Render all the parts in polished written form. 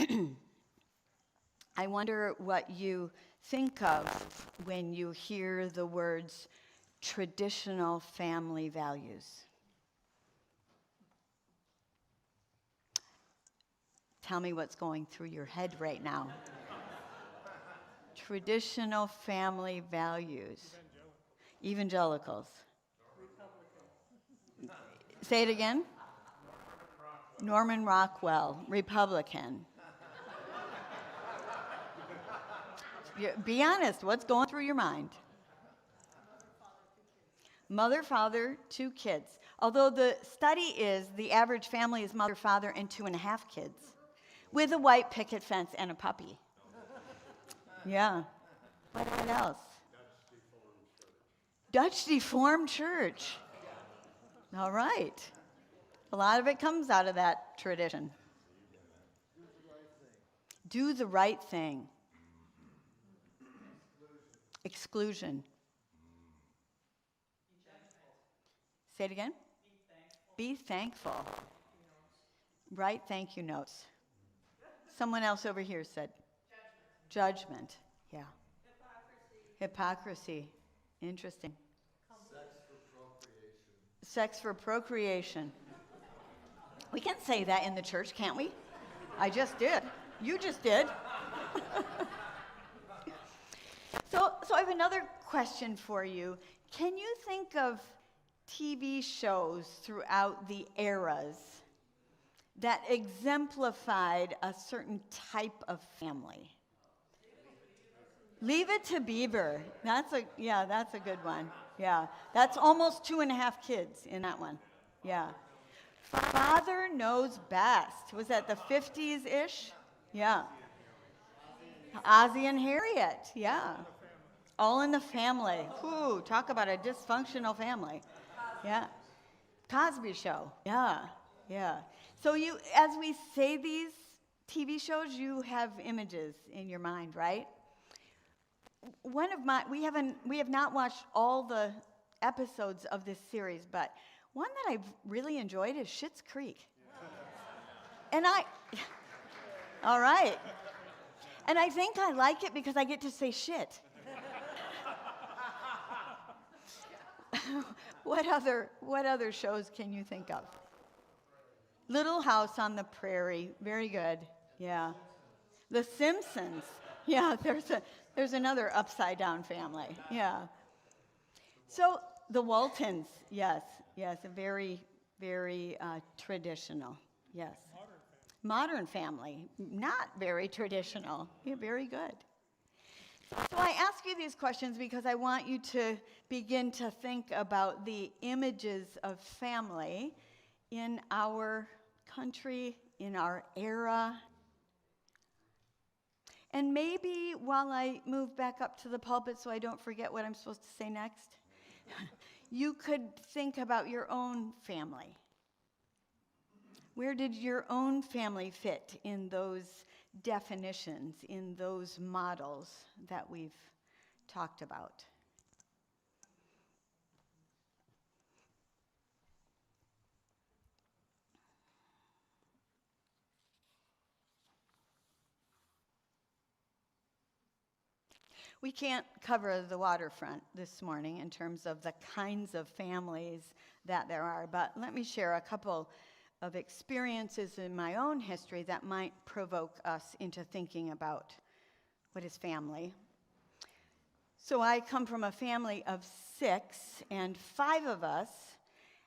I wonder what you think of when you hear the words traditional family values. Tell me what's going through your head right now. Traditional family values. Evangelicals. Say it again. Norman Rockwell, Republican. Be honest, what's going through your mind? Mother, father, 2 kids. Although the study is the average family is mother, father, and 2.5 kids, with a white picket fence and a puppy. Yeah. What else? Dutch Reformed Church. All right. A lot of it comes out of that tradition. Do the right thing. Exclusion. Say it again. Be thankful. Write thank you notes. Someone else over here said judgment. Yeah. Hypocrisy. Interesting. Sex for procreation. We can say that in the church, can't we? I just did. You just did. So I have another question for you. Can you think of TV shows throughout the eras that exemplified a certain type of family? Leave It to Beaver. That's a good one. Yeah, that's almost 2.5 kids in that one. Yeah. Father Knows Best. Was that the 50s-ish? Yeah. Ozzie and Harriet. Yeah. All in the Family. Ooh, talk about a dysfunctional family. Yeah. Cosby Show. Yeah. Yeah. So as we say these TV shows, you have images in your mind, right? We have not watched all the episodes of this series, but one that I've really enjoyed is Schitt's Creek. All right. And I think I like it because I get to say shit. What other shows can you think of? Little House on the Prairie, very good. Yeah. The Simpsons. Yeah, there's another upside down family. Yeah. So the Waltons, yes, very, very traditional. Yes. Modern family, not very traditional. Yeah, very good. So I ask you these questions because I want you to begin to think about the images of family in our country, in our era. And maybe while I move back up to the pulpit so I don't forget what I'm supposed to say next, you could think about your own family. Where did your own family fit in those definitions, in those models that we've talked about? We can't cover the waterfront this morning in terms of the kinds of families that there are, but let me share a couple of experiences in my own history that might provoke us into thinking about what is family. So I come from a family of 6, and 5 of us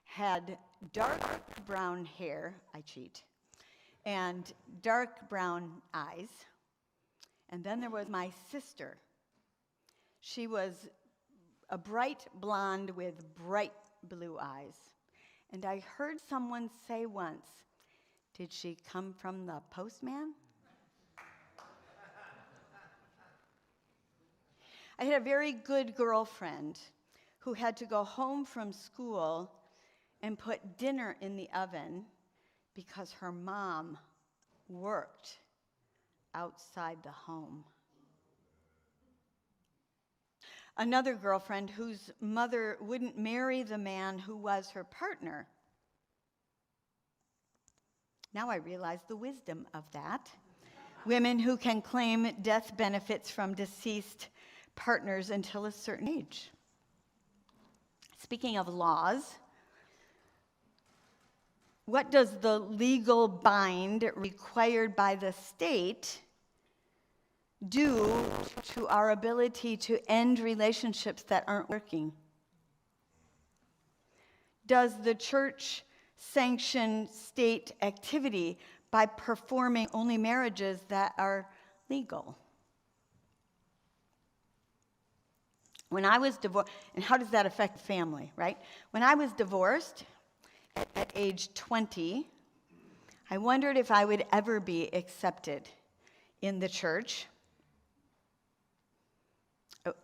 had dark brown hair, I cheat, and dark brown eyes. And then there was my sister. She was a bright blonde with bright blue eyes. And I heard someone say once, "Did she come from the postman?" I had a very good girlfriend who had to go home from school and put dinner in the oven because her mom worked outside the home. Another girlfriend whose mother wouldn't marry the man who was her partner. Now I realize the wisdom of that. women who can claim death benefits from deceased partners until a certain age. Speaking of laws, what does the legal bind required by the state do to our ability to end relationships that aren't working? Does the church sanction state activity by performing only marriages that are legal? When I was divorced, and how does that affect family, right? When I was divorced at age 20, I wondered if I would ever be accepted in the church.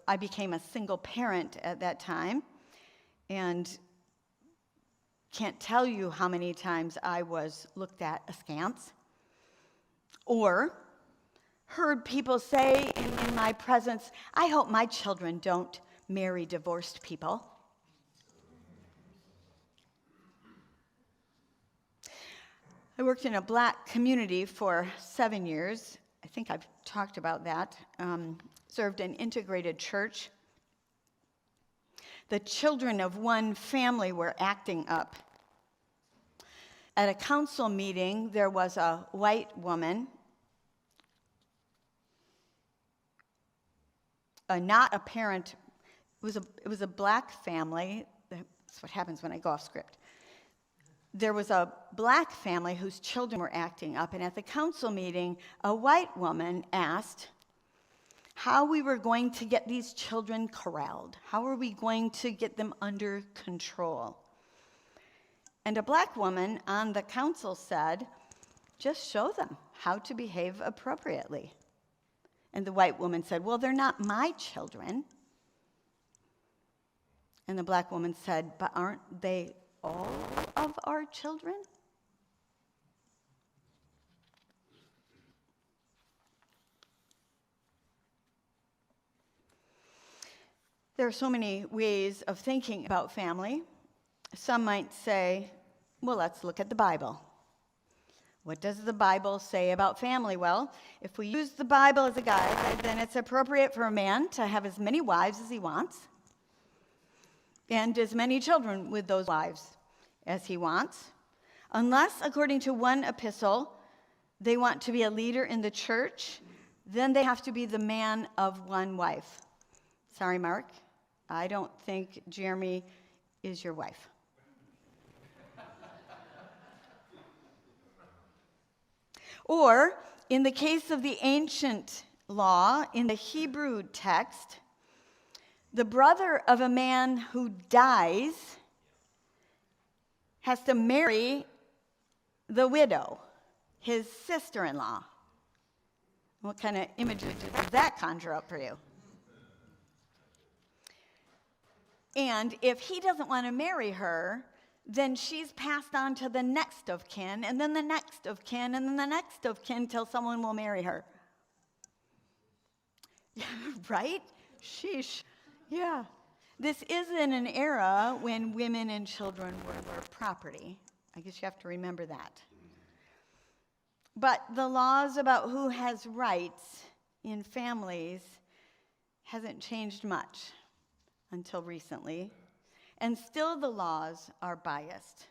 I became a single parent at that time, and can't tell you how many times I was looked at askance, or heard people say in my presence, "I hope my children don't marry divorced people." I worked in a black community for 7 years. I think I've talked about that. Served an integrated church. The children of one family were acting up. At a council meeting, there was a white woman, not a parent. It was a black family. That's what happens when I go off script. There was a black family whose children were acting up, and at the council meeting, a white woman asked how we were going to get these children corralled. How are we going to get them under control? And a black woman on the council said, "Just show them how to behave appropriately." And the white woman said, "Well, they're not my children." And the black woman said, "But aren't they all of our children?" There are so many ways of thinking about family. Some might say, well, let's look at the Bible. What does the Bible say about family? Well, if we use the Bible as a guide, then it's appropriate for a man to have as many wives as he wants and as many children with those wives as he wants, unless, according to one epistle, they want to be a leader in the church, then they have to be the man of one wife. Sorry, Mark, I don't think Jeremy is your wife. Or, in the case of the ancient law, in the Hebrew text, the brother of a man who dies has to marry the widow, his sister-in-law. What kind of images does that conjure up for you? And if he doesn't want to marry her, then she's passed on to the next of kin, and then the next of kin, and then the next of kin, till someone will marry her. Right? Sheesh. Yeah. This is in an era when women and children were property. I guess you have to remember that. But the laws about who has rights in families hasn't changed much until recently. And still the laws are biased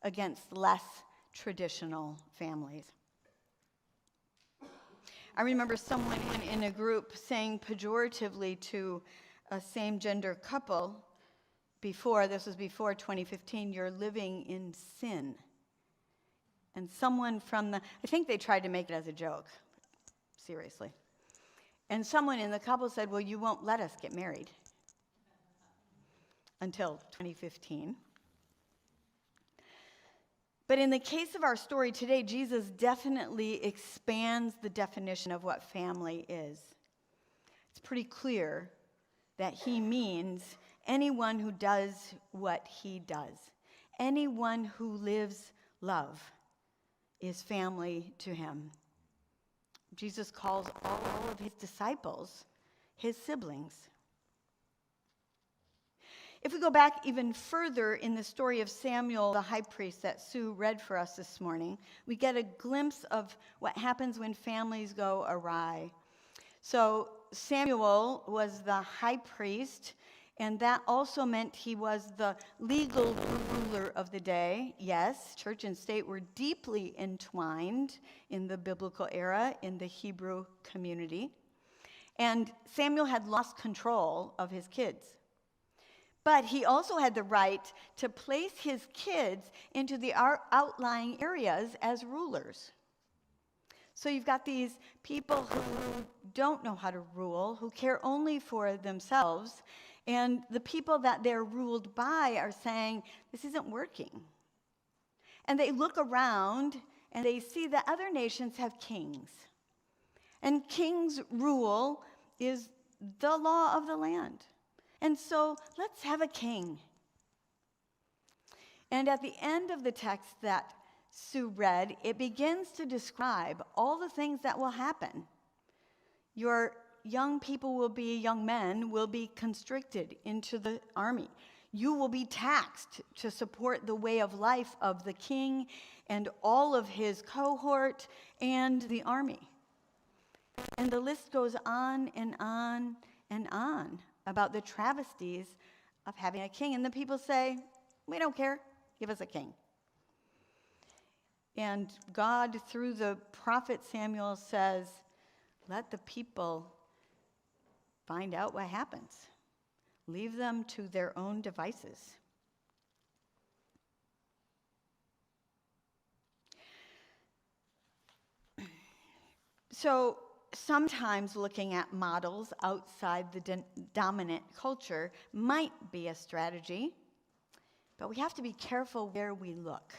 against less traditional families. I remember someone in a group saying pejoratively to a same-gender couple this was before 2015, "You're living in sin." And someone I think they tried to make it as a joke, seriously. And someone in the couple said, "Well, you won't let us get married." Until 2015. But in the case of our story today, Jesus definitely expands the definition of what family is. It's pretty clear that he means anyone who does what he does. Anyone who lives love is family to him. Jesus calls all of his disciples his siblings. If we go back even further in the story of Samuel, the high priest that Sue read for us this morning, we get a glimpse of what happens when families go awry. So Samuel was the high priest, and that also meant he was the legal ruler of the day. Yes, church and state were deeply entwined in the biblical era in the Hebrew community. And Samuel had lost control of his kids. But he also had the right to place his kids into the outlying areas as rulers. So you've got these people who don't know how to rule, who care only for themselves, and the people that they're ruled by are saying, this isn't working. And they look around and they see that other nations have kings. And kings' rule is the law of the land. And so let's have a king. And at the end of the text that Sue read, it begins to describe all the things that will happen. Your young men will be constricted into the army. You will be taxed to support the way of life of the king and all of his cohort and the army. And the list goes on and on and on about the travesties of having a king. And the people say, we don't care, give us a king. And God, through the prophet Samuel, says, let the people find out what happens. Leave them to their own devices. So sometimes looking at models outside the dominant culture might be a strategy, but we have to be careful where we look.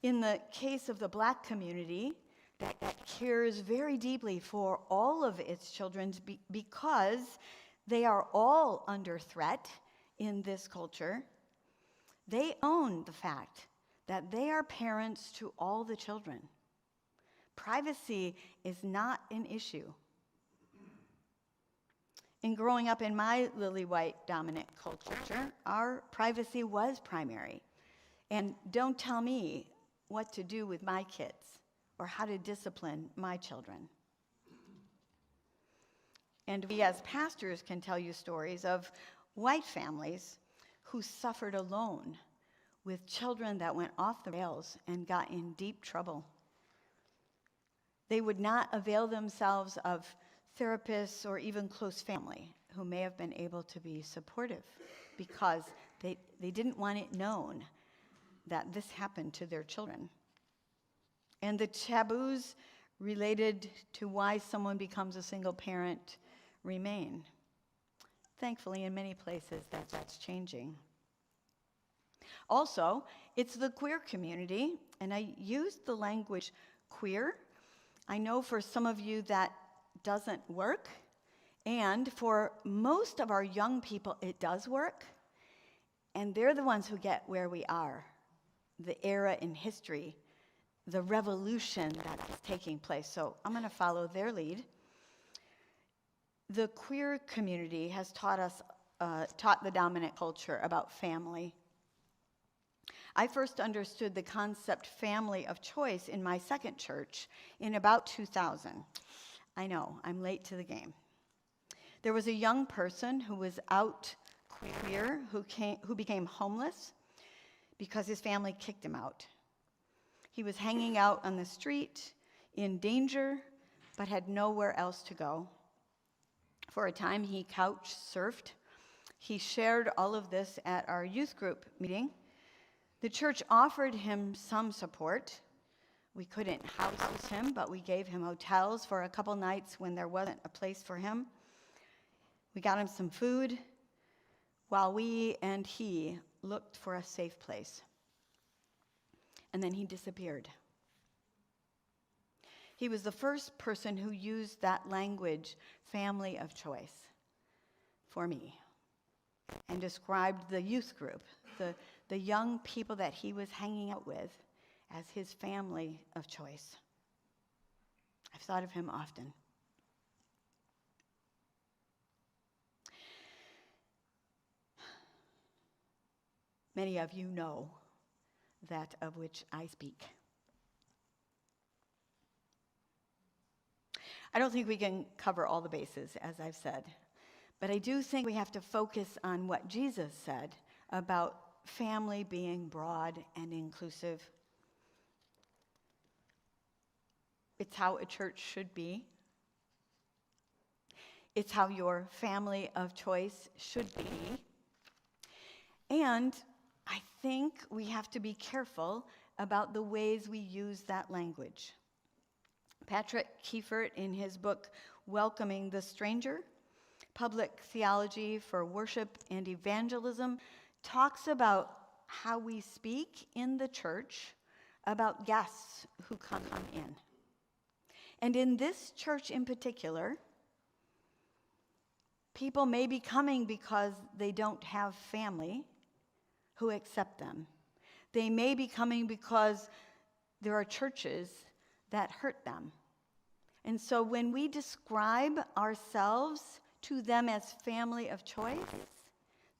In the case of the Black community, that cares very deeply for all of its children because they are all under threat in this culture, they own the fact that they are parents to all the children. Privacy is not an issue. In growing up in my lily white dominant culture, our privacy was primary. And don't tell me what to do with my kids or how to discipline my children. And we as pastors can tell you stories of white families who suffered alone with children that went off the rails and got in deep trouble. They would not avail themselves of therapists or even close family who may have been able to be supportive because they didn't want it known that this happened to their children. And the taboos related to why someone becomes a single parent remain. Thankfully, in many places, that's changing. Also, it's the queer community, and I used the language queer. I know for some of you that doesn't work, and for most of our young people, it does work, and they're the ones who get where we are, the era in history, the revolution that is taking place. So I'm going to follow their lead. The queer community has taught the dominant culture about family. I first understood the concept family of choice in my second church in about 2000. I know, I'm late to the game. There was a young person who was out queer who became homeless because his family kicked him out. He was hanging out on the street in danger, but had nowhere else to go. For a time, he couch surfed. He shared all of this at our youth group meeting. The church offered him some support. We couldn't house him, but we gave him hotels for a couple nights when there wasn't a place for him. We got him some food while we and he looked for a safe place. And then he disappeared. He was the first person who used that language, family of choice, for me, and described the youth group, the young people that he was hanging out with, as his family of choice. I've thought of him often. Many of you know that of which I speak. I don't think we can cover all the bases, as I've said, but I do think we have to focus on what Jesus said about family being broad and inclusive. It's how a church should be. It's how your family of choice should be. And I think we have to be careful about the ways we use that language. Patrick Kiefert, in his book, Welcoming the Stranger, Public Theology for Worship and Evangelism, talks about how we speak in the church about guests who come in. And in this church in particular, people may be coming because they don't have family who accept them. They may be coming because there are churches that hurt them. And so when we describe ourselves to them as family of choice,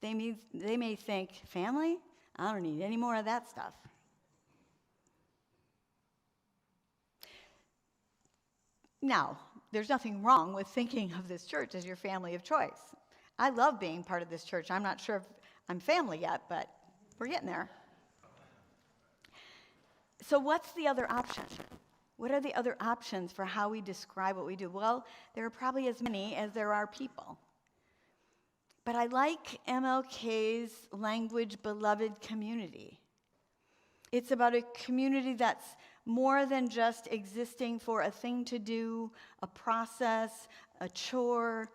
they may think, family? I don't need any more of that stuff. Now, there's nothing wrong with thinking of this church as your family of choice. I love being part of this church. I'm not sure if I'm family yet, but we're getting there. So what's the other option? What are the other options for how we describe what we do? Well, there are probably as many as there are people. But I like MLK's language, beloved community. It's about a community that's more than just existing for a thing to do, a process, a chore.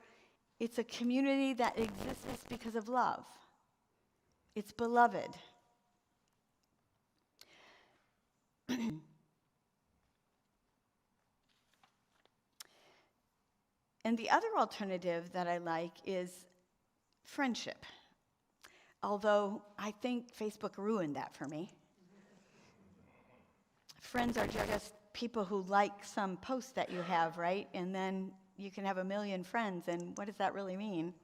It's a community that exists because of love. It's beloved. And the other alternative that I like is friendship. Although I think Facebook ruined that for me. Friends are just people who like some post that you have, right? And then you can have 1 million friends, and what does that really mean?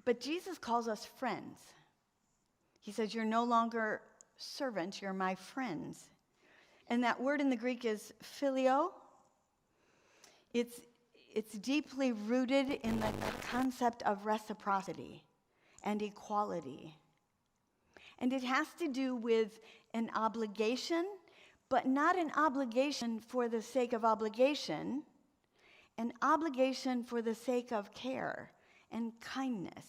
But Jesus calls us friends. He says, you're no longer servants, you're my friends. And that word in the Greek is phileo. It's deeply rooted in the concept of reciprocity and equality. And it has to do with an obligation, but not an obligation for the sake of obligation, an obligation for the sake of care and kindness,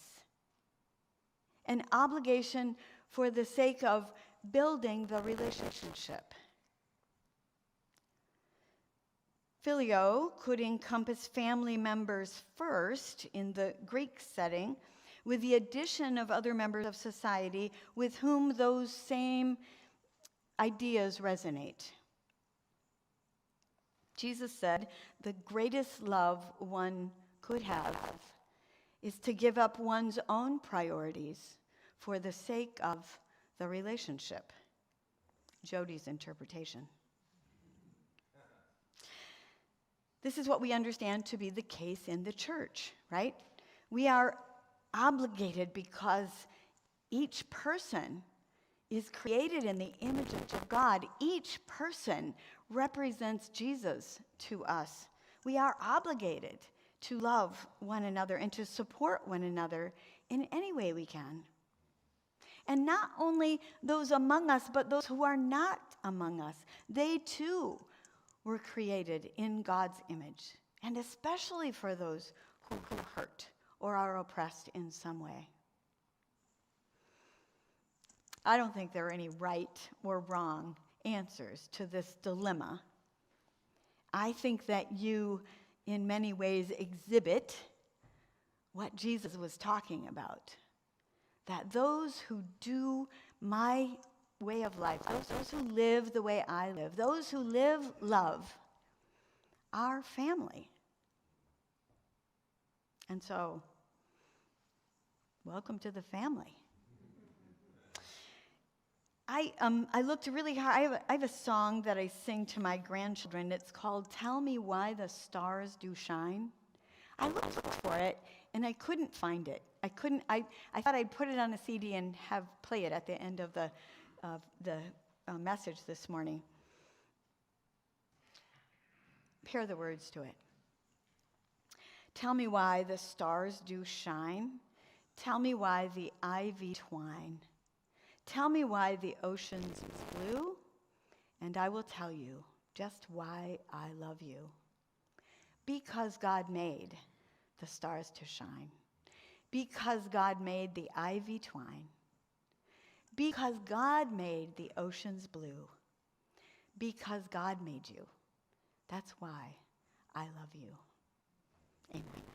an obligation for the sake of building the relationship. Phileo could encompass family members first in the Greek setting, with the addition of other members of society with whom those same ideas resonate. Jesus said, the greatest love one could have is to give up one's own priorities for the sake of the relationship. Jody's interpretation. This is what we understand to be the case in the church, right? We are obligated because each person is created in the image of God. Each person represents Jesus to us. We are obligated to love one another and to support one another in any way we can. And not only those among us, but those who are not among us. They too were created in God's image, and especially for those who hurt or are oppressed in some way. I don't think there are any right or wrong answers to this dilemma. I think that you, in many ways, exhibit what Jesus was talking about. That those who do my way of life, those who live the way I live, those who live love, are family. And so, welcome to the family. I looked really hard. I have a song that I sing to my grandchildren. It's called "Tell Me Why the Stars Do Shine." I looked for it, and I couldn't find it. I thought I'd put it on a CD and play it at the end of the message this morning. Hear the words to it. Tell me why the stars do shine. Tell me why the ivy twine. Tell me why the ocean's blue, and I will tell you just why I love you. Because God made the stars to shine. Because God made the ivy twine. Because God made the oceans blue. Because God made you. That's why I love you. Amen.